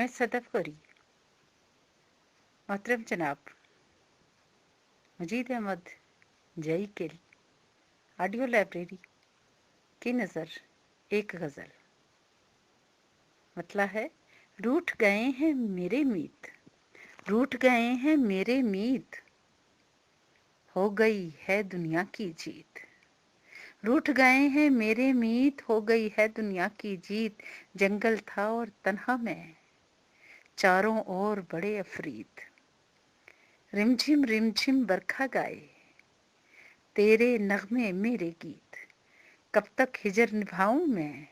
मैं सदफ गौरी, मोहतरम जनाब मजीद अहमद जई के ऑडियो लाइब्रेरी की नज़र एक गज़ल। मतला है, रूठ गए हैं मेरे मीत, रूठ गए हैं मेरे मीत, हो गई है दुनिया की जीत। रूठ गए हैं मेरे मीत, हो गई है दुनिया की जीत। जंगल था और तन्हा मैं, चारों ओर बड़े अफरीद। रिमझिम बरखा गाए, तेरे नगमे मेरे गीत। कब तक हिजर निभाऊं मैं,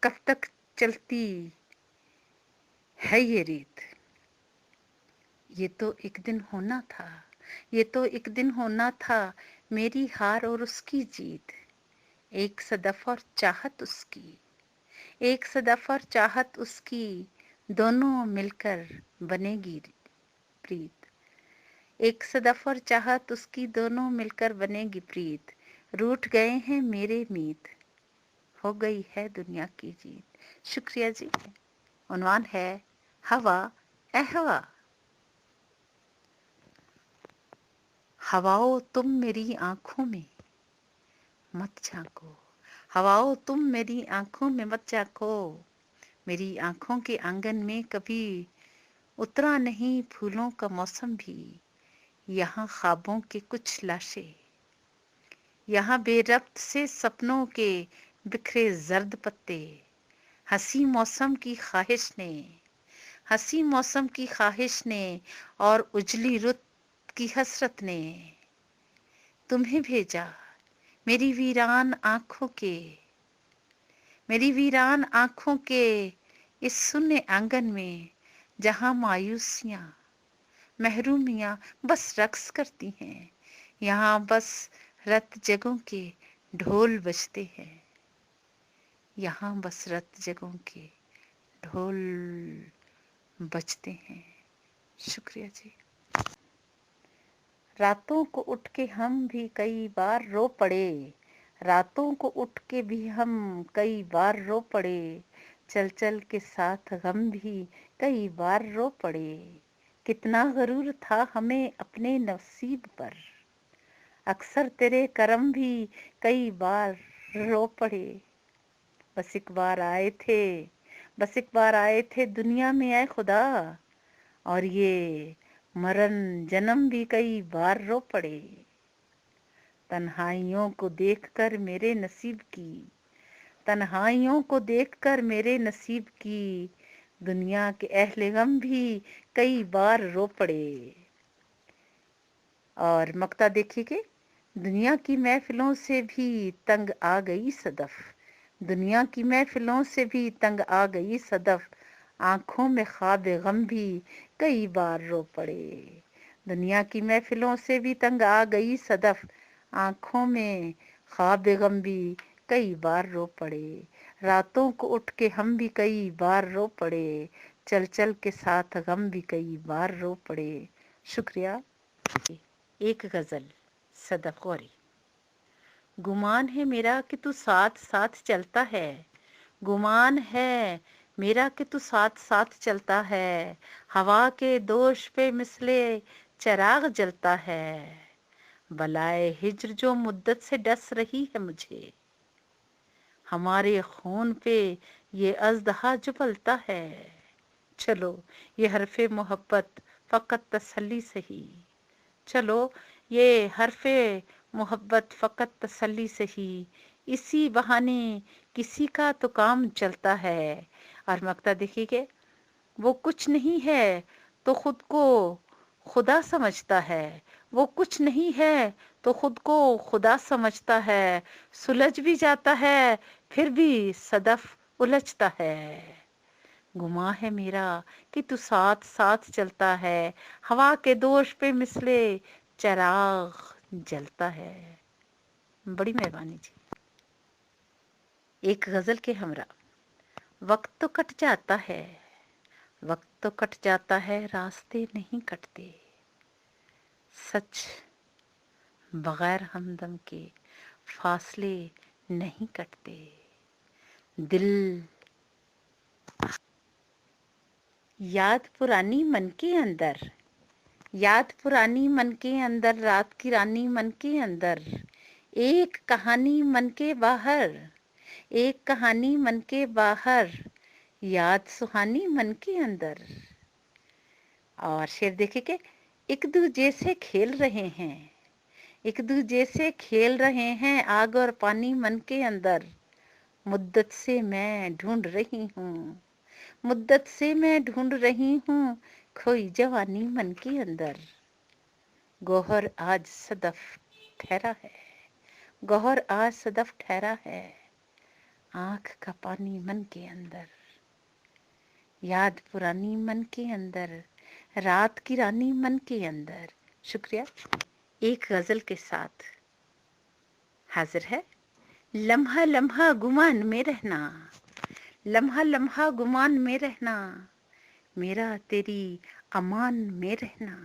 कब तक चलती है ये रीत। ये तो एक दिन होना था, ये तो एक दिन होना था, मेरी हार और उसकी जीत। एक सदफ और चाहत उसकी, एक सदफ और चाहत उसकी, दोनों मिलकर बनेगी प्रीत। एक सदफ और चाहत उसकी, दोनों मिलकर बनेगी प्रीत। रूठ गए हैं मेरे मीत, हो गई है दुनिया की जीत। शुक्रिया जी। उन्वान है हवा ए हवा। हवाओ तुम मेरी आंखों में मत झांको, हवाओ तुम मेरी आंखों में मत झांको। मेरी आंखों के आंगन में कभी उतरा नहीं फूलों का मौसम भी। यहाँ ख्वाबों के कुछ लाशें, यहाँ बेरब्त से सपनों के बिखरे जर्द पत्ते। हंसी मौसम की ख्वाहिश ने, हंसी मौसम की ख्वाहिश ने और उजली रुत की हसरत ने तुम्हें भेजा मेरी वीरान आंखों के, मेरी वीरान आंखों के इस सुन्ने आंगन में, जहां मायूसियां महरूमियां बस रक्स करती हैं। यहाँ बस रत जगों के ढोल बजते हैं, यहाँ बस रत जगों के ढोल बजते हैं। शुक्रिया जी। रातों को उठ के हम भी कई बार रो पड़े, रातों को उठ के भी हम कई बार रो पड़े। चल चल के साथ गम भी कई बार रो पड़े। कितना गरूर था हमें अपने नसीब पर, अक्सर तेरे करम भी कई बार रो पड़े। बस एक बार आए थे, बस एक बार आए थे दुनिया में आए खुदा, और ये मरण जन्म भी कई बार रो पड़े। तन्हाइयों को देखकर मेरे नसीब की, तन्हाइयों को देखकर मेरे नसीब की, दुनिया के अहले गम भी कई बार रो पड़े। और मक्ता देखिए कि दुनिया की महफिलों से भी तंग आ गई सदफ, दुनिया की महफिलों से भी तंग आ गई सदफ। आंखों में ख्वाब गम भी कई बार रो पड़े। दुनिया की महफिलों से भी तंग आ गई सदफ, आंखों में ख्वाब गम भी कई बार रो पड़े। रातों को उठ के हम भी कई बार रो पड़े, चल चल के साथ गम भी कई बार रो पड़े। शुक्रिया। एक गजल सदफ गौरी। गुमान है मेरा कि तू साथ साथ चलता है, गुमान है मेरा कि तू साथ साथ चलता है। हवा के दोष पे मिसले चराग जलता है। बलाए हिज्र जो मुद्दत से डस रही है मुझे, हमारे खून पे ये अज़दहा जो पलता है। चलो ये हरफे मोहब्बत फ़कत तसल्ली सही, चलो ये हरफे मोहब्बत फ़कत तसल्ली सही। इसी बहाने किसी का तो काम चलता है। और मक्ता देखिए, वो कुछ नहीं है तो खुद को खुदा समझता है, वो कुछ नहीं है तो खुद को खुदा समझता है। सुलझ भी जाता है फिर भी सदफ उलझता है। गुमा है मेरा कि तू साथ साथ चलता है, हवा के दोष पे मिसले चराग जलता है। बड़ी मेहरबानी जी। एक गजल के हमरा। वक्त तो कट जाता है, वक्त तो कट जाता है, रास्ते नहीं कटते। सच बगैर हमदम के फासले नहीं कटते। दिल याद पुरानी मन के अंदर, याद पुरानी मन के अंदर, रात की रानी मन के अंदर, एक कहानी मन के बाहर, एक कहानी मन के बाहर, याद सुहानी मन के अंदर। और शेर देखे कि एक दूजे से खेल रहे हैं, एक दूजे से खेल रहे हैं, आग और पानी मन के अंदर। मुद्दत से मैं ढूंढ रही हूँ, मुद्दत से मैं ढूंढ रही हूँ, खोई जवानी मन के अंदर। गौहर आज सदफ ठहरा है, गौहर आज सदफ ठहरा है, आंख का पानी मन के अंदर। याद पुरानी मन के अंदर, रात की रानी मन के अंदर। शुक्रिया। एक गजल के साथ हाजिर है। लम्हा लम्हा गुमान में रहना, लम्हा लम्हा गुमान में रहना, मेरा तेरी अमान में रहना।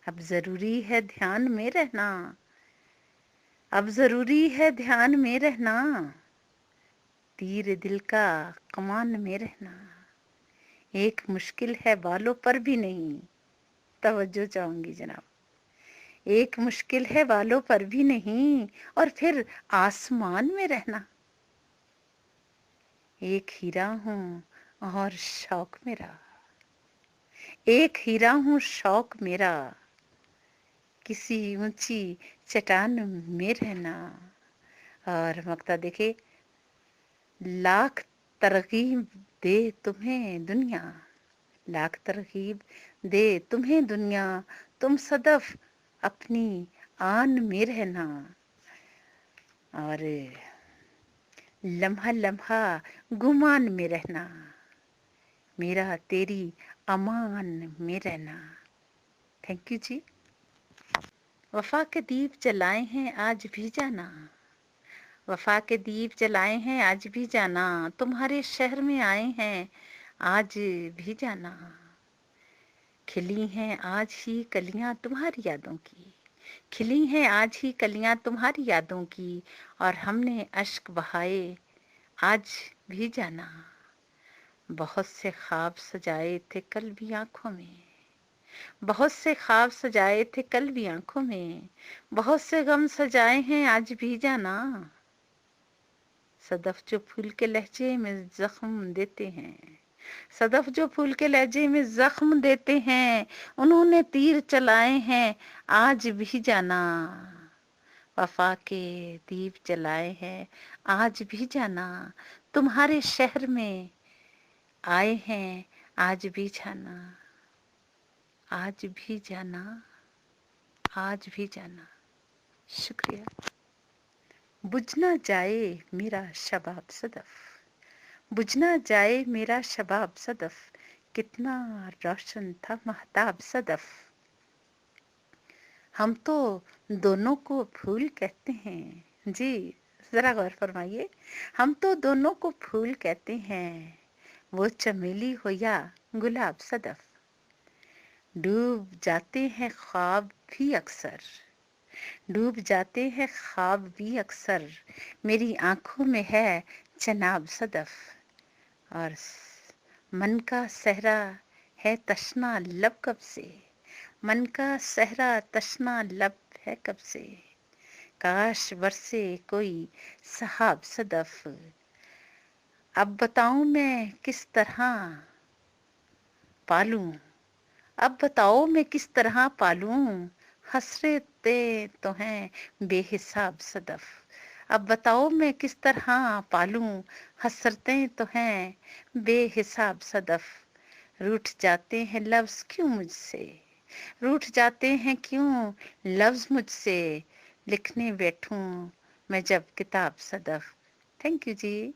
अब जरूरी है ध्यान में रहना, अब जरूरी है ध्यान में रहना, तीर दिल का कमान में रहना। एक मुश्किल है बालों पर भी नहीं, तवज्जो चाहूंगी जनाब। एक मुश्किल है बालों पर भी नहीं, और फिर आसमान में रहना। एक हीरा हूँ और शौक मेरा, एक हीरा हूँ शौक मेरा, किसी ऊंची चट्टान में रहना। और मक्ता देखे, लाख तरकीब दे तुम्हें दुनिया, लाख तरकीब दे तुम्हें दुनिया, तुम सदफ अपनी आन में रहना। और लम्हा लम्हा गुमान में रहना, मेरा तेरी अमान में रहना। थैंक यू जी। वफा के दीप जलाए हैं आज भी जाना, वफा के दीप जलाए हैं आज भी जाना, तुम्हारे शहर में आए हैं आज भी जाना। खिली हैं आज ही कलियां तुम्हारी यादों की, खिली हैं आज ही कलियां तुम्हारी यादों की, और हमने अश्क बहाए आज भी जाना। बहुत से ख्वाब सजाए थे कल भी आंखों में, बहुत से ख्वाब सजाए थे कल भी आंखों में, बहुत से गम सजाए हैं आज भी जाना। सदफ जो फूल के लहजे में जख्म देते हैं, सदफ जो फूल के लहजे में जख्म देते हैं, उन्होंने तीर चलाए हैं आज भी जाना। वफा के दीप जलाए हैं आज भी जाना, तुम्हारे शहर में आए हैं आज भी जाना, आज भी जाना, आज भी जाना। शुक्रिया। बुझ ना जाए मेरा शबाब सदफ, बुझ ना जाए मेरा शबाब सदफ, कितना रोशन था महताब सदफ। हम तो दोनों को फूल कहते हैं जी, जरा गौर फरमाइए। हम तो दोनों को फूल कहते हैं, वो चमेली हो या गुलाब सदफ। डूब जाते हैं ख्वाब भी अक्सर, डूब जाते हैं ख्वाब भी अक्सर, मेरी आंखों में है चनाब सदफ। और मन का सहरा है तशना लब कब से, मन का सहरा तशना लब है कब से, काश बरसे कोई सहाब सदफ। अब बताऊं मैं किस तरह पालूं, अब बताओ मैं किस तरह पालूं, हसरतें तो हैं बेहिसाब सदफ। अब बताओ मैं किस तरह पालूं, हसरतें तो हैं बेहिसाब सदफ। रूठ जाते हैं लफ्ज क्यों मुझसे, रूठ जाते हैं क्यों लफ्ज मुझसे, लिखने बैठूं मैं जब किताब सदफ। Thank you ji.